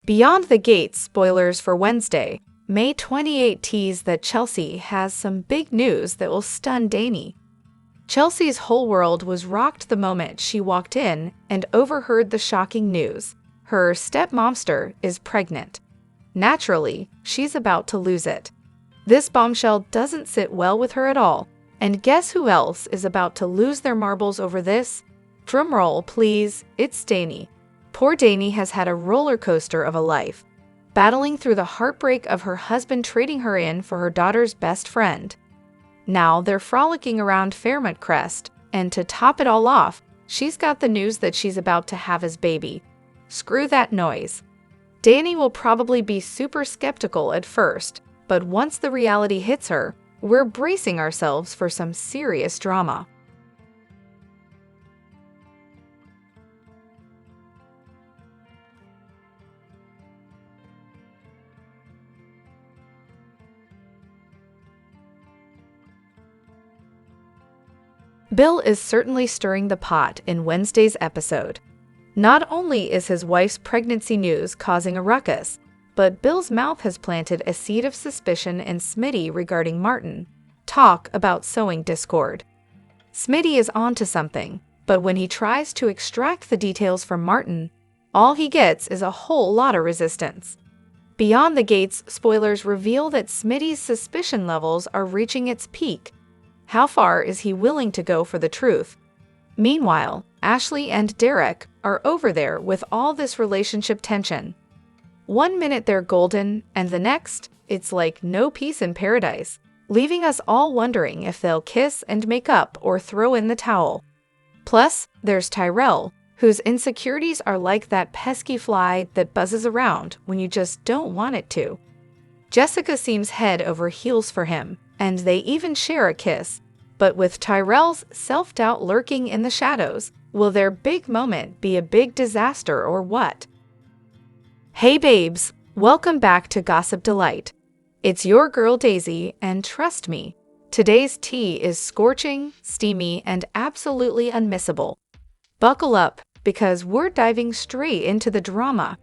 Beyond the Gates spoilers for Wednesday, May 28 tease that Chelsea has some big news that will stun Dani. Chelsea's whole world was rocked the moment she walked in and overheard the shocking news. Her stepmomster is pregnant. Naturally, she's about to lose it. This bombshell doesn't sit well with her at all, and guess who else is about to lose their marbles over this? Drumroll, please, it's Dani. Poor Dani has had a roller coaster of a life, battling through the heartbreak of her husband trading her in for her daughter's best friend. Now they're frolicking around Fairmont Crest, and to top it all off, she's got the news that she's about to have his baby. Screw that noise. Dani will probably be super skeptical at first, but once the reality hits her, we're bracing ourselves for some serious drama. Bill is certainly stirring the pot in Wednesday's episode. Not only is his wife's pregnancy news causing a ruckus, but Bill's mouth has planted a seed of suspicion in Smitty regarding Martin. Talk about sowing discord. Smitty is onto something, but when he tries to extract the details from Martin, all he gets is a whole lot of resistance. Beyond the Gates spoilers reveal that Smitty's suspicion levels are reaching its peak. How far is he willing to go for the truth? Meanwhile, Ashley and Derek are over there with all this relationship tension. One minute they're golden, and the next, it's like no peace in paradise, leaving us all wondering if they'll kiss and make up or throw in the towel. Plus, there's Tyrell, whose insecurities are like that pesky fly that buzzes around when you just don't want it to. Jessica seems head over heels for him, and they even share a kiss. But with Tyrell's self-doubt lurking in the shadows, will their big moment be a big disaster or what? Hey babes, welcome back to Gossip Delight. It's your girl Daisy, and trust me, today's tea is scorching, steamy, and absolutely unmissable. Buckle up, because we're diving straight into the drama.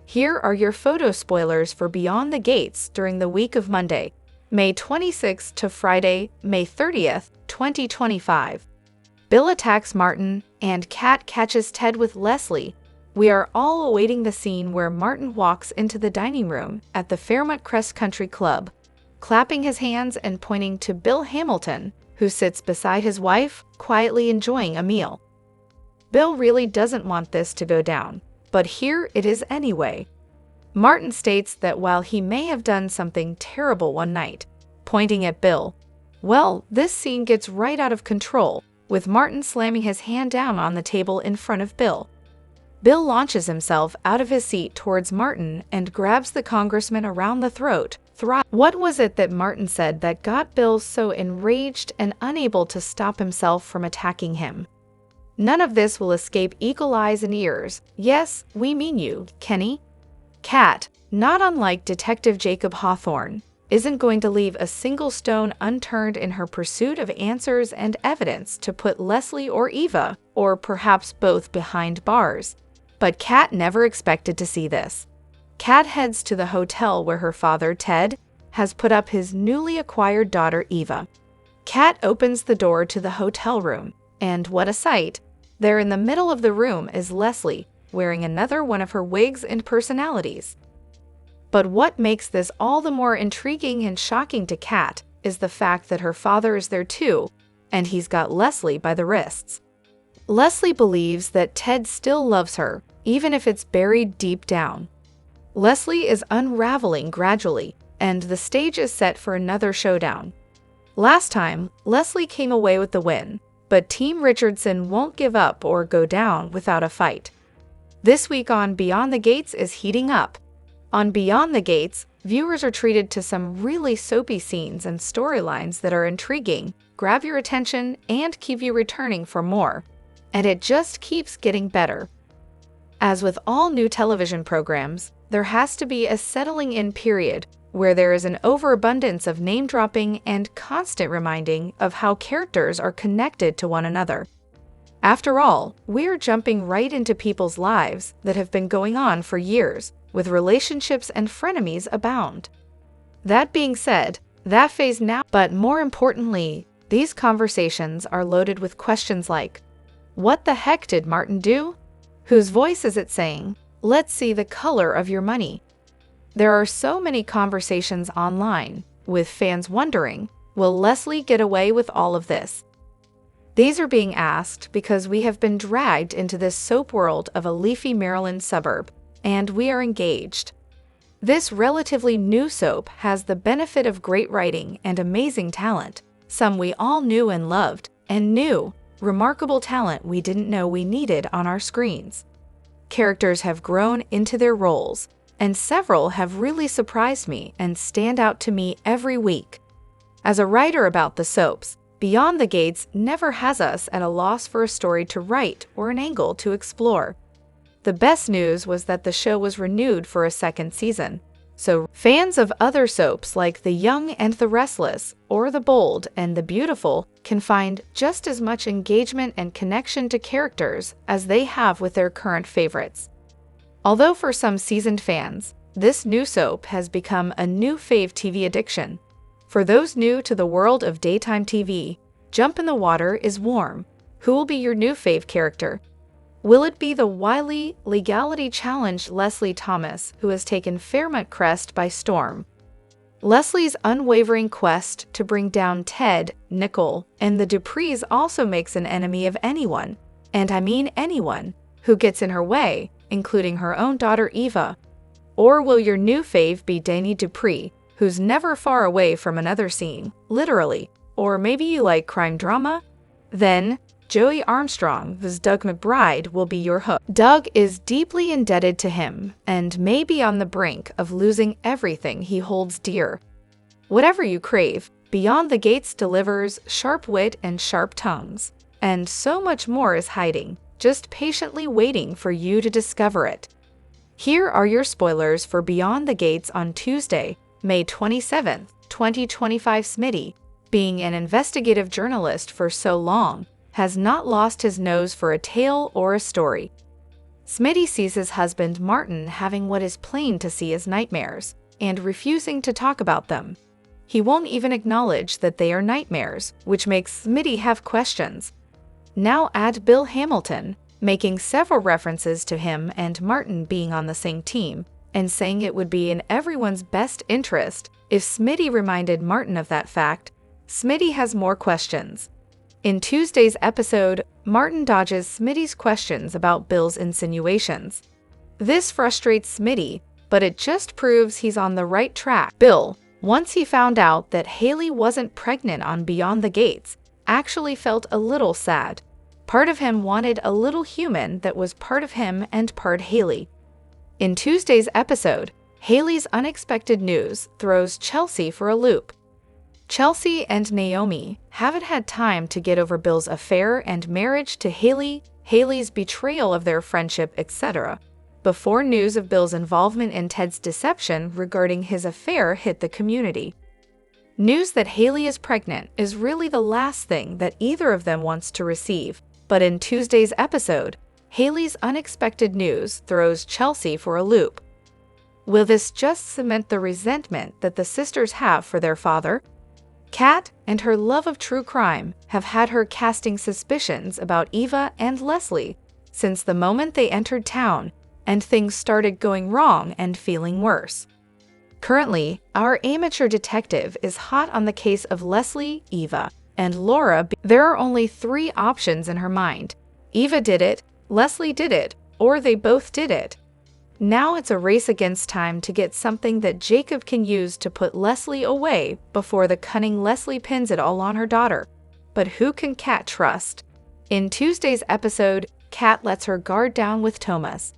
Here are your photo spoilers for Beyond the Gates during the week of Monday, May 26th to Friday, May 30th, 2025. Bill attacks Martin, and Kat catches Ted with Leslie. We are all awaiting the scene where Martin walks into the dining room at the Fairmont Crest Country Club, clapping his hands and pointing to Bill Hamilton, who sits beside his wife, quietly enjoying a meal. Bill really doesn't want this to go down, but here it is anyway. Martin states that while he may have done something terrible one night, pointing at Bill, well, this scene gets right out of control, with Martin slamming his hand down on the table in front of Bill. Bill launches himself out of his seat towards Martin and grabs the congressman around the throat. What was it that Martin said that got Bill so enraged and unable to stop himself from attacking him? None of this will escape eagle eyes and ears. Yes, we mean you, Kenny. Kat, not unlike Detective Jacob Hawthorne, isn't going to leave a single stone unturned in her pursuit of answers and evidence to put Leslie or Eva, or perhaps both, behind bars. But Kat never expected to see this. Kat heads to the hotel where her father, Ted, has put up his newly acquired daughter, Eva. Kat opens the door to the hotel room, and what a sight! There in the middle of the room is Leslie, wearing another one of her wigs and personalities. But what makes this all the more intriguing and shocking to Kat is the fact that her father is there too, and he's got Leslie by the wrists. Leslie believes that Ted still loves her, even if it's buried deep down. Leslie is unraveling gradually, and the stage is set for another showdown. Last time, Leslie came away with the win, but Team Richardson won't give up or go down without a fight. This week on Beyond the Gates is heating up. On Beyond the Gates, viewers are treated to some really soapy scenes and storylines that are intriguing, grab your attention, and keep you returning for more. And it just keeps getting better. As with all new television programs, there has to be a settling-in period where there is an overabundance of name-dropping and constant reminding of how characters are connected to one another. After all, we're jumping right into people's lives that have been going on for years, with relationships and frenemies abound. That being said, that phase now, but more importantly, these conversations are loaded with questions like, what the heck did Martin do? Whose voice is it saying, let's see the color of your money? There are so many conversations online, with fans wondering, will Leslie get away with all of this? These are being asked because we have been dragged into this soap world of a leafy Maryland suburb, and we are engaged. This relatively new soap has the benefit of great writing and amazing talent, some we all knew and loved, and new, remarkable talent we didn't know we needed on our screens. Characters have grown into their roles, and several have really surprised me and stand out to me every week. As a writer about the soaps, Beyond the Gates never has us at a loss for a story to write or an angle to explore. The best news was that the show was renewed for a second season, so fans of other soaps like The Young and the Restless or The Bold and the Beautiful can find just as much engagement and connection to characters as they have with their current favorites. Although for some seasoned fans, this new soap has become a new fave TV addiction. For those new to the world of daytime TV, Jump in the Water is warm. Who will be your new fave character? Will it be the wily, legality-challenged Leslie Thomas, who has taken Fairmont Crest by storm? Leslie's unwavering quest to bring down Ted, Nicole, and the Duprees also makes an enemy of anyone, and I mean anyone, who gets in her way, including her own daughter Eva. Or will your new fave be Dani Dupree, who's never far away from another scene, literally? Or maybe you like crime drama? Then, Joey Armstrong, who's Doug McBride, will be your hook. Doug is deeply indebted to him and may be on the brink of losing everything he holds dear. Whatever you crave, Beyond the Gates delivers sharp wit and sharp tongues, and so much more is hiding, just patiently waiting for you to discover it. Here are your spoilers for Beyond the Gates on Tuesday, May 27, 2025. Smitty, being an investigative journalist for so long, has not lost his nose for a tale or a story. Smitty sees his husband Martin having what is plain to see as nightmares, and refusing to talk about them. He won't even acknowledge that they are nightmares, which makes Smitty have questions. Now add Bill Hamilton, making several references to him and Martin being on the same team, and saying it would be in everyone's best interest if Smitty reminded Martin of that fact. Smitty has more questions. In Tuesday's episode, Martin dodges Smitty's questions about Bill's insinuations. This frustrates Smitty, but it just proves he's on the right track. Bill, once he found out that Haley wasn't pregnant on Beyond the Gates, actually felt a little sad. Part of him wanted a little human that was part of him and part Haley. In Tuesday's episode, Haley's unexpected news throws Chelsea for a loop. Chelsea and Naomi haven't had time to get over Bill's affair and marriage to Haley, Haley's betrayal of their friendship, etc., before news of Bill's involvement in Ted's deception regarding his affair hit the community. News that Haley is pregnant is really the last thing that either of them wants to receive, but in Tuesday's episode, Haley's unexpected news throws Chelsea for a loop. Will this just cement the resentment that the sisters have for their father? Kat and her love of true crime have had her casting suspicions about Eva and Leslie since the moment they entered town and things started going wrong and feeling worse. Currently, our amateur detective is hot on the case of Leslie, Eva, and Laura. There are only 3 options in her mind. Eva did it, Leslie did it, or they both did it. Now it's a race against time to get something that Jacob can use to put Leslie away before the cunning Leslie pins it all on her daughter. But who can Kat trust? In Tuesday's episode, Kat lets her guard down with Thomas.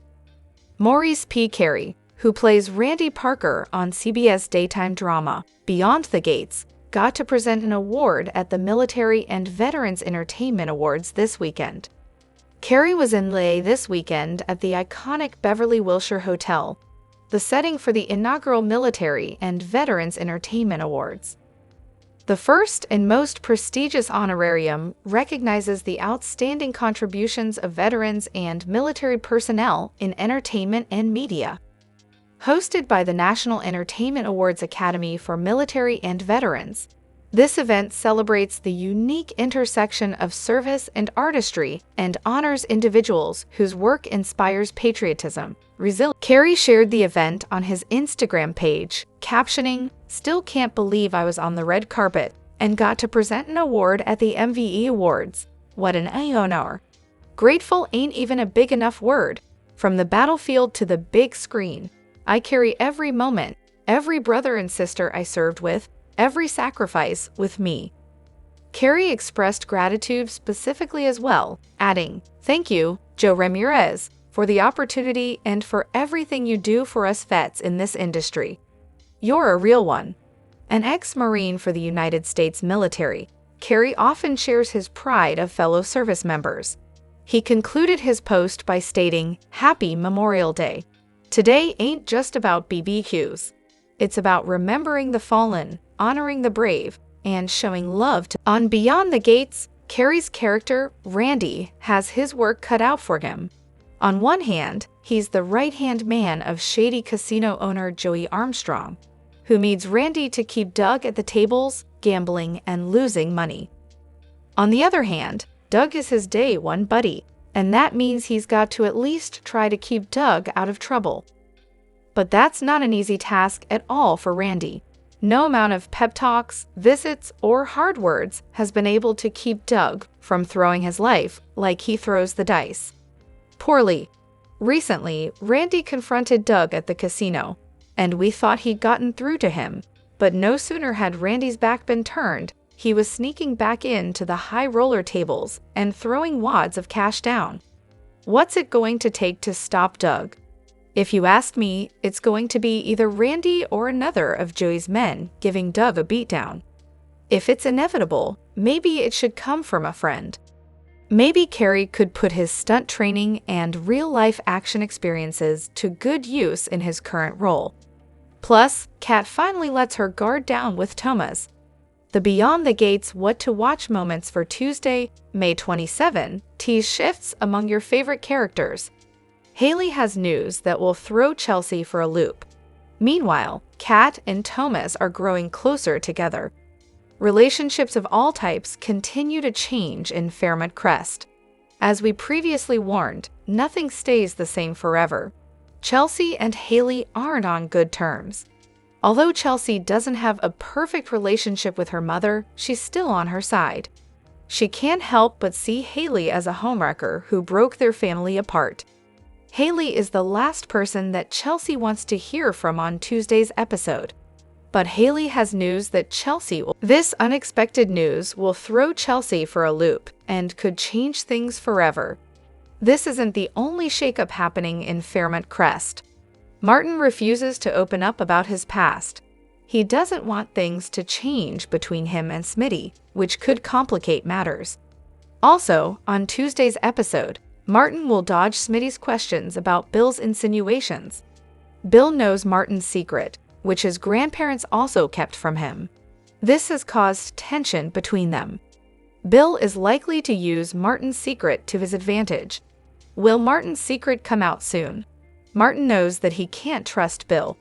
Maurice P. Carey, who plays Randy Parker on CBS daytime drama Beyond the Gates, got to present an award at the Military and Veterans Entertainment Awards this weekend. Carey was in LA this weekend at the iconic Beverly Wilshire Hotel, the setting for the inaugural Military and Veterans Entertainment Awards. The first and most prestigious honorarium recognizes the outstanding contributions of veterans and military personnel in entertainment and media. Hosted by the National Entertainment Awards Academy for Military and Veterans, this event celebrates the unique intersection of service and artistry and honors individuals whose work inspires patriotism, resilience. Carey shared the event on his Instagram page, captioning, "Still can't believe I was on the red carpet and got to present an award at the MVE Awards. What an honor. Grateful ain't even a big enough word. From the battlefield to the big screen, I carry every moment, every brother and sister I served with, every sacrifice with me." Carey expressed gratitude specifically as well, adding, "Thank you, Joe Ramirez, for the opportunity and for everything you do for us vets in this industry. You're a real one." An ex-Marine for the United States military, Carey often shares his pride of fellow service members. He concluded his post by stating, "Happy Memorial Day. Today ain't just about BBQs. It's about remembering the fallen, honoring the brave, and showing love to." On Beyond the Gates, Carey's character, Randy, has his work cut out for him. On one hand, he's the right-hand man of shady casino owner Joey Armstrong, who needs Randy to keep Doug at the tables, gambling, and losing money. On the other hand, Doug is his day one buddy, and that means he's got to at least try to keep Doug out of trouble. But that's not an easy task at all for Randy. No amount of pep talks, visits, or hard words has been able to keep Doug from throwing his life like he throws the dice. Poorly. Recently, Randy confronted Doug at the casino, and we thought he'd gotten through to him, but no sooner had Randy's back been turned, he was sneaking back into the high roller tables and throwing wads of cash down. What's it going to take to stop Doug? If you ask me, it's going to be either Randy or another of Joey's men giving Doug a beatdown. If it's inevitable, maybe it should come from a friend. Maybe Carey could put his stunt training and real-life action experiences to good use in his current role. Plus, Kat finally lets her guard down with Thomas. The Beyond the Gates What to Watch moments for Tuesday, May 27, tease shifts among your favorite characters. Haley has news that will throw Chelsea for a loop. Meanwhile, Kat and Thomas are growing closer together. Relationships of all types continue to change in Fairmont Crest. As we previously warned, nothing stays the same forever. Chelsea and Haley aren't on good terms. Although Chelsea doesn't have a perfect relationship with her mother, she's still on her side. She can't help but see Haley as a homewrecker who broke their family apart. Haley is the last person that Chelsea wants to hear from on Tuesday's episode. But Haley has news that This unexpected news will throw Chelsea for a loop and could change things forever. This isn't the only shakeup happening in Fairmont Crest. Martin refuses to open up about his past. He doesn't want things to change between him and Smitty, which could complicate matters. Also, on Tuesday's episode, Martin will dodge Smitty's questions about Bill's insinuations. Bill knows Martin's secret, which his grandparents also kept from him. This has caused tension between them. Bill is likely to use Martin's secret to his advantage. Will Martin's secret come out soon? Martin knows that he can't trust Bill.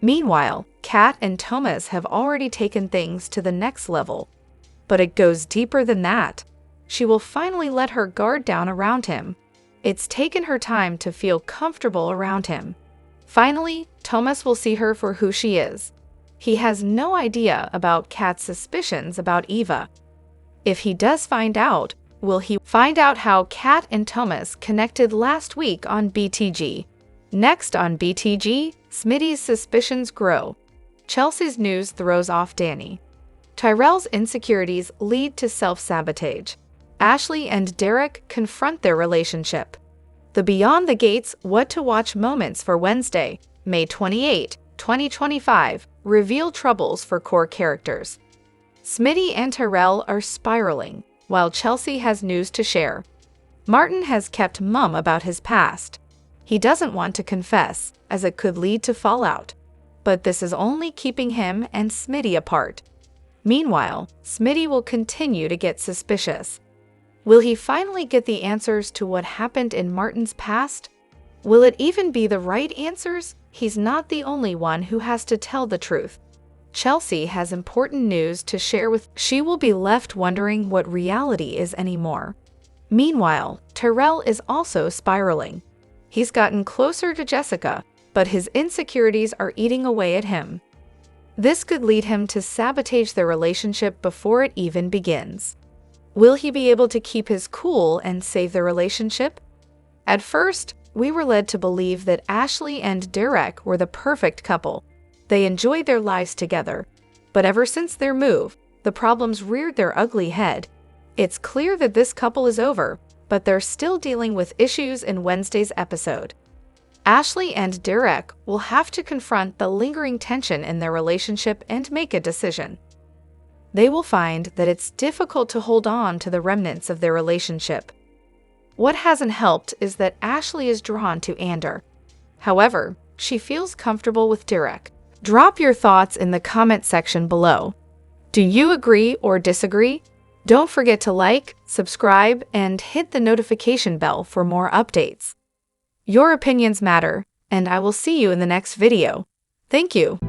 Meanwhile, Kat and Thomas have already taken things to the next level. But it goes deeper than that. She will finally let her guard down around him. It's taken her time to feel comfortable around him. Finally, Thomas will see her for who she is. He has no idea about Kat's suspicions about Eva. If he does find out, will he find out how Kat and Thomas connected last week on BTG? Next on BTG, Smitty's suspicions grow. Chelsea's news throws off Dani. Tyrell's insecurities lead to self-sabotage. Ashley and Derek confront their relationship. The Beyond the Gates What to Watch moments for Wednesday, May 28, 2025, reveal troubles for core characters. Smitty and Tyrell are spiraling, while Chelsea has news to share. Martin has kept mum about his past. He doesn't want to confess, as it could lead to fallout. But this is only keeping him and Smitty apart. Meanwhile, Smitty will continue to get suspicious. Will he finally get the answers to what happened in Martin's past? Will it even be the right answers? He's not the only one who has to tell the truth. Chelsea has important news to share with. She will be left wondering what reality is anymore. Meanwhile, Tyrell is also spiraling. He's gotten closer to Jessica, but his insecurities are eating away at him. This could lead him to sabotage their relationship before it even begins. Will he be able to keep his cool and save the relationship? At first, we were led to believe that Ashley and Derek were the perfect couple. They enjoyed their lives together. But ever since their move, the problems reared their ugly head. It's clear that this couple is over, but they're still dealing with issues in Wednesday's episode. Ashley and Derek will have to confront the lingering tension in their relationship and make a decision. They will find that it's difficult to hold on to the remnants of their relationship. What hasn't helped is that Ashley is drawn to Ander. However, she feels comfortable with Derek. Drop your thoughts in the comment section below. Do you agree or disagree? Don't forget to like, subscribe, and hit the notification bell for more updates. Your opinions matter, and I will see you in the next video. Thank you.